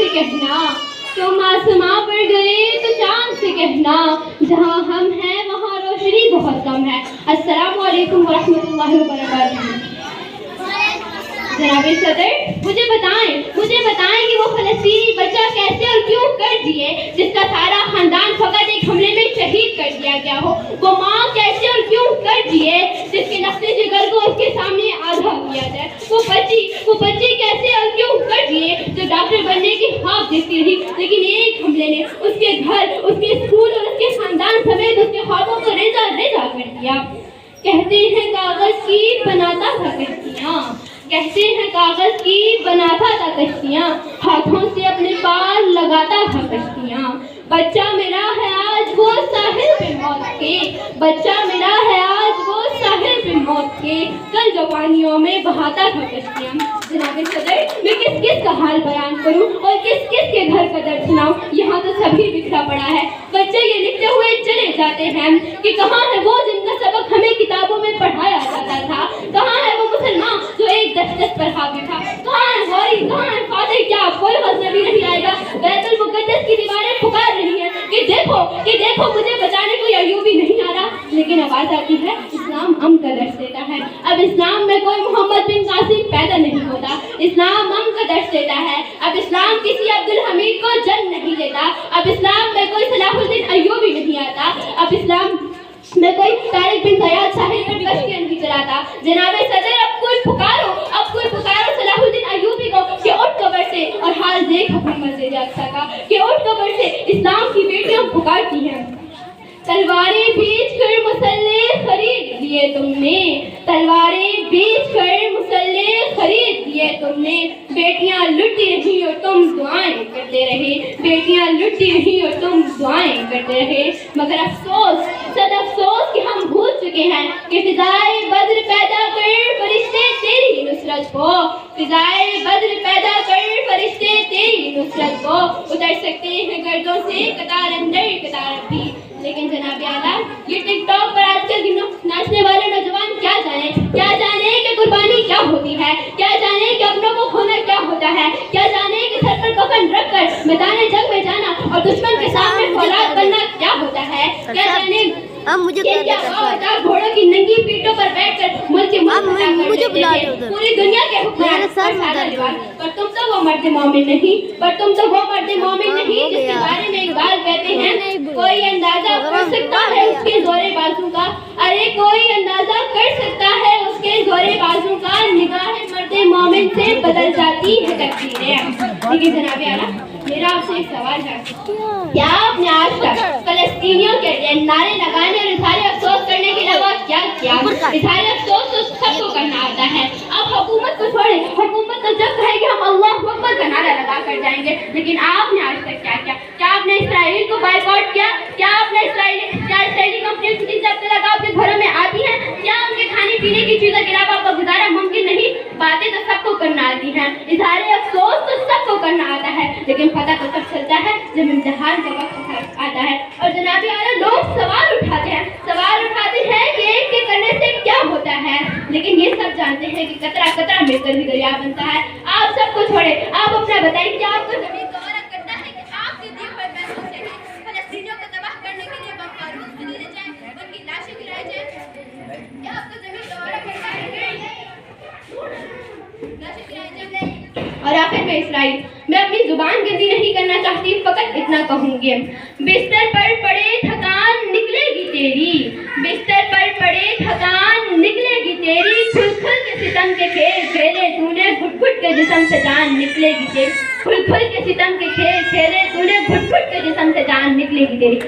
से कहना, तुम आसमां पर गए तो चांद से कहना, जहाँ हम हैं वहाँ रोशनी बहुत कम है। अस्सलामु अलैकुम वरहमतुल्लाहि वबरकातुहू। जनाब सदर, मुझे बताएं कि वो फलस्तीनी बच्चा कैसे और क्यों कर दिए जिसका सारा खानदान फकत एक हमले में शहीद कर दिया गया हो। वो माँ कैसे और क्यों कर दिए जिसके नफ्से जिगर को उसके सामने आधा किया जाए। वो बच्ची कैसे और क्यों कर दिए जो डॉक्टर बनने की ख्वाब देखती रही, लेकिन एक हमले ने उसके घर, उसके स्कूल और उसके खानदान समेत उसके ख्वाबों को रेजा रेजा कर दिया। कहते हैं कागज की बनाता था कश्तियाँ, कहते हैं कागज की बनाता था कश्तियाँ, हाथों से अपने पार लगाता था कश्तियाँ। बच्चा मेरा है आज वो साहिल पे मौत के, बच्चा मेरा है आज वो साहिल पे मौत के, कल जवानियों में बहाता था कश्तियाँ। जनाब सदर, मैं किस किस का हाल बयान करूं और किस किस के घर का दर्द सुनाऊं, यहाँ तो सभी बिखरा पड़ा है। बच्चे ये लिखते हुए चले जाते हैं कि कहाँ है वो जिनका सबक हमें किताबों में पढ़ाया जाता था, कहाँ है वो मुसलमान जो एक दस्तक पर हावी था, कहाँ है गौरी, कहाँ है फातिह, क्या कोई गज़नबी नहीं आएगा। बैतुल मुक़द्दस की दीवारें पुकार रही हैं कि देखो मुझे बचाने कोई अय्यूबी नहीं आ रहा, लेकिन आवाज़ आती है इस्लाम अमन का दर्स देता है। अब इस्लाम में कोई मोहम्मद बिन कासिम पैदा नहीं होता, इस्लाम अमन का दर्स देता है। अब इस्लाम किसी अब्दुल हमीद को जन्म नहीं देता, अब इस्लाम में कोई सलाहुद्दीन अय्यूबी नहीं आता, अब इस्लाम में कोई तारिक बिन ज़याद साहिल पर कश्तियाँ नहीं चलाता। जनाब सदर, अब कोई पुकारो सलाहुद्दीन अय्यूबी को कि उठ कब्र से, और हाल देख हुकूमत से जागता का कि उठ कब्र से इस्लाम की बेटियां पुकारती हैं। तलवारें बेच कर मुसल्ले खरीद लिए तुमने, तलवारें बेच कर मुसल्ले खरीद लिए तुमने, बेटियां लुटी रही और तुम दुआएं करते रहे, बेटियां लुटी रही और तुम दुआएं करते रहे। मगर अफसोस, सद अफसोस कि हम भूल चुके हैं कि फिजाए बद्र पैदा कर फरिश्ते तेरी नुसरत को, फिजाए बद्र पैदा कर फरिश्ते तेरी नुसरत को, उतर सकते हैं गर्दों से कतार अंदर कतार भी। लेकिन जनाब आला, ये टिकटॉक पर आजकल नाचने वाले नौजवान क्या जाने कि कुर्बानी क्या होती है, क्या जाने कि अपनों को खोना क्या होता है, क्या जाने कि सर पर कफन रख कर मैदान जंग में जाना और दुश्मन के सामने फौलाद बनना क्या होता है, क्या जाने घोड़ों की नंगी पीठों पर बैठकर मुल्क पूरी दुनिया के हुक्मरान पर तुम तो वो मर्द मोमिन नहीं, जिसके बारे में इकबाल कहते हैं कोई अंदाजा कर सकता है उसके जोरे बाजू का, अरे कोई अंदाजा कर सकता है उसके जोरे बाजू का, निगाह मर्द मोमिन से बदल जाती है तकदीरें। लेकिन जनाब आला, मेरा आपसे एक सवाल है, क्या आपने आज तक फलस्तीनियों के लिए नारे लगाने और इज़हार अफसोस करने के अलावा क्या किया? इज़हार अफसोस तो सबको करना आता है। आप हुकूमत को छोड़े, हुकूमत तो जब कहेगी हम अल्लाह अकबर का नारा लगा कर जाएंगे, लेकिन आपने आज तक क्या किया? क्या आपने इसराइल को बायकॉट किया? क्या आपने इसराइली कंपनी की जब तक आपके घरों में आती हैं, क्या उनके खाने पीने की चीज़ों के अलावा आपका गुजारा मुमकिन नहीं? बातें तो सबको करना आती हैं, इज़हार अफसोस तो सबको करना आता है, लेकिन पता तो तब चलता है जब इम्तिहान का वक्त आता है। और जनाब आला, लोग सवाल उठाते हैं कि एक के करने से क्या होता है, लेकिन ये सब जानते हैं कि कतरा कतरा मिलकर भी दरिया बनता है। आप सबको छोड़े, आप अपना बताइए कि आपको ज़मीन गवारा करता है कि आपके दिए हुए पैसों से फलस्तीनियों को तबाह करने के लिए बम बारूद खरीदे जाएं, उनकी लाशें गिराई जाएं? क्या आपको ज़मीन गवारा करता है? और आखिर में इसराइल, मैं अपनी जुबान गंदी नहीं करना चाहती, फकत इतना कहूँगी, बिस्तर पर पड़े थकान निकलेगी तेरी, बिस्तर पर पड़े थकान निकलेगी तेरी, खुल खुल के सितम के खेल खेले तूने, घुट घुट के जिस्म से जान निकलेगी तेरी, खुल खुल के सितम के खेल खेले तूने, घुट घुट के जिस्म से जान निकलेगी तेरी।